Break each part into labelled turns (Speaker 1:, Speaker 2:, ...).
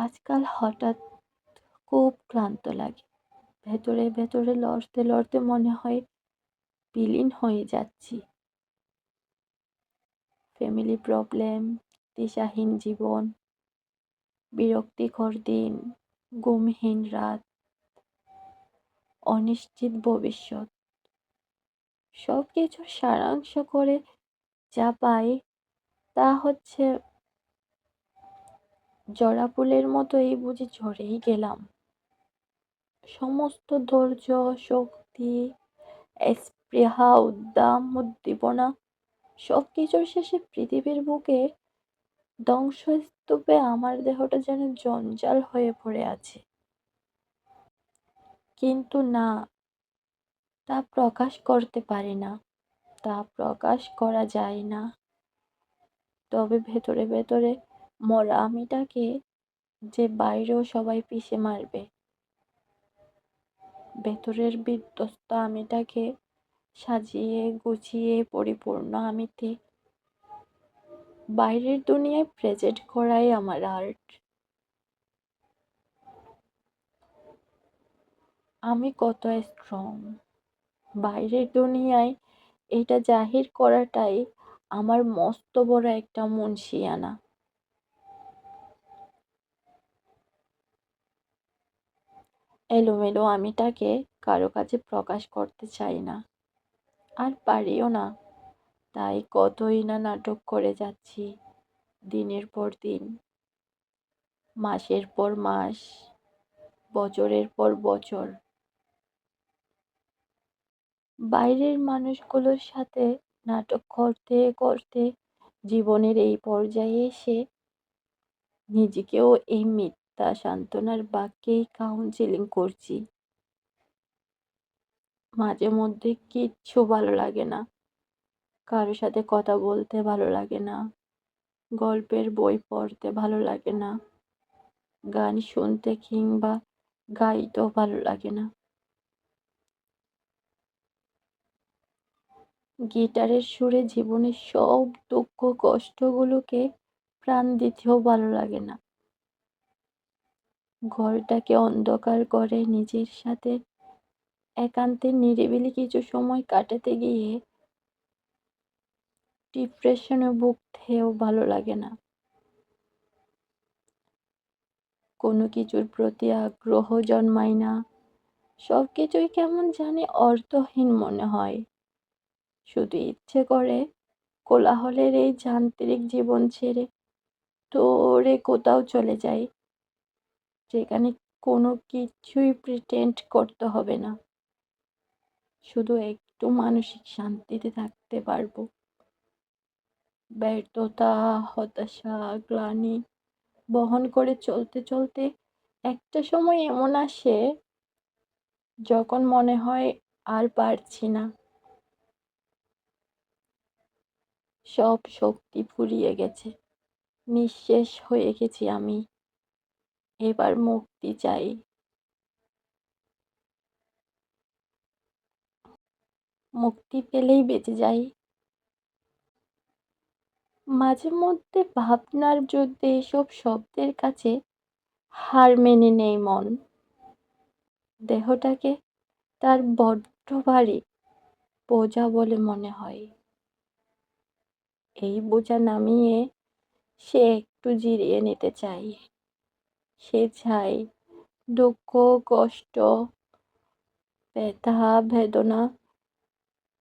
Speaker 1: আজকাল হঠাৎ খুব ক্লান্ত লাগে। ভেতরে, ভেতরে লড়তে, লড়তে মনে হয় বিলীন হয়ে যাচ্ছি। ফ্যামিলি প্রবলেম, দিশাহীন জীবন, বিরক্তিকর দিন, ঘুমহীন রাত, অনিশ্চিত ভবিষ্যৎ। সবকিছুর সারাংশ করে যা পাই তা হচ্ছে জবা ফুলের মতো এই বুঝি ঝরেই গেলাম। সমস্ত ধৈর্য, শক্তি, স্পৃহা, উদ্দাম, উদ্দীপনা সবকিছুর শেষে পৃথিবীর বুকে ধ্বংসস্তূপে আমার দেহটা যেন জঞ্জাল হয়ে পড়ে আছে। কিন্তু না, তা প্রকাশ করতে পারি না, তা প্রকাশ করা যায় না। তবে ভেতরে ভেতরে মরা আমিটাকে যে বাইরেও সবাই পিষে মারবে, ভেতরের বিধ্বস্ত আমিটাকে সাজিয়ে গুছিয়ে পরিপূর্ণ আমিতে বাইরের দুনিয়ায় প্রেজেন্ট করাই আমার আর্ট। আমি কত স্ট্রং, বাইরের দুনিয়ায় এটা জাহির করাটাই আমার মস্ত বড় একটা মুনশিয়ানা। এলোমেলো আমিটাকে কারো কাছে প্রকাশ করতে চাই না, আর পারিও না। তাই কতই না নাটক করে যাচ্ছি, দিনের পর দিন, মাসের পর মাস, বছরের পর বছর। বাইরের মানুষগুলোর সাথে নাটক করতে করতে জীবনের এই পর্যায়ে এসে নিজেকেও এই মিথ্যা সান্ত্বনার বাক্যেই কাউন্সেলিং করছি। মাঝে মধ্যে কিচ্ছু ভালো লাগে না, কারো সাথে কথা বলতে ভালো লাগে না, গল্পের বই পড়তে ভালো লাগে না, গান শুনতে কিংবা গাইতেও ভালো লাগে না, গিটারের সুরে জীবনের সব দুঃখ কষ্টগুলোকে প্রাণ দিতেও ভালো লাগে না। ঘরটাকে অন্ধকার করে নিজের সাথে একান্তে নিরিবিলি কিছু সময় কাটাতে গিয়ে ডিপ্রেশনে ভুগতেও ভালো লাগে না। কোনো কিছুর প্রতি আগ্রহ জন্মায় না, সব কিছুই কেমন জানি অর্থহীন মনে হয়। শুধু ইচ্ছে করে কোলাহলের এই যান্ত্রিক জীবন ছেড়ে দূরে কোথাও চলে যাই, যেখানে কোনো কিছুই প্রিটেন্ড করতে হবে না, শুধু একটু মানসিক শান্তিতে থাকতে পারবো। ব্যর্থতা, হতাশা, গ্লানি বহন করে চলতে চলতে একটা সময় এমন আসে যখন মনে হয় আর পারছি না, সব শক্তি ফুরিয়ে গেছে, নিঃশেষ হয়ে গেছি আমি। এবার মুক্তি চাই। মুক্তি পেলেই বেঁচে যাই। মাঝে মধ্যে ভাবনার যুদ্ধে এসব শব্দের কাছে হার মেনে নেই মন। দেহটাকে তার বড্ড ভারী বোঝা বলে মনে হয়। এই বোঝা নামিয়ে সে একটু জিরিয়ে নিতে চাই। সে চায় দুঃখ, কষ্ট, ব্যথা, বেদনা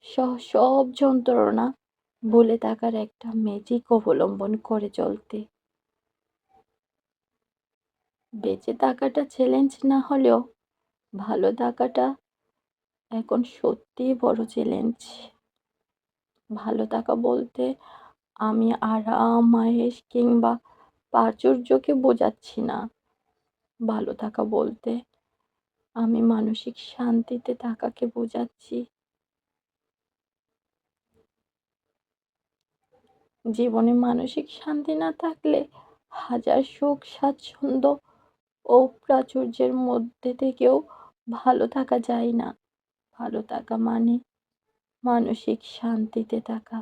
Speaker 1: সহ সব যন্ত্রণা ভুলে থাকার একটা ম্যাজিক অবলম্বন করে চলতে। বেঁচে থাকাটা চ্যালেঞ্জ না হলেও ভালো থাকাটা এখন সত্যিই বড় চ্যালেঞ্জ। ভালো থাকা বলতে আমি আরাম, আয়েশ কিংবা প্রাচুর্যকে বোঝাচ্ছি না। ভালো থাকা বলতে আমি মানসিক শান্তিতে থাকাকে বোঝাচ্ছি। জীবনে মানসিক শান্তি না থাকলে হাজার সুখ স্বাচ্ছন্দ্য ও প্রাচুর্যের মধ্যে থেকেও ভালো থাকা যায় না। ভালো থাকা মানে মানসিক শান্তিতে থাকা।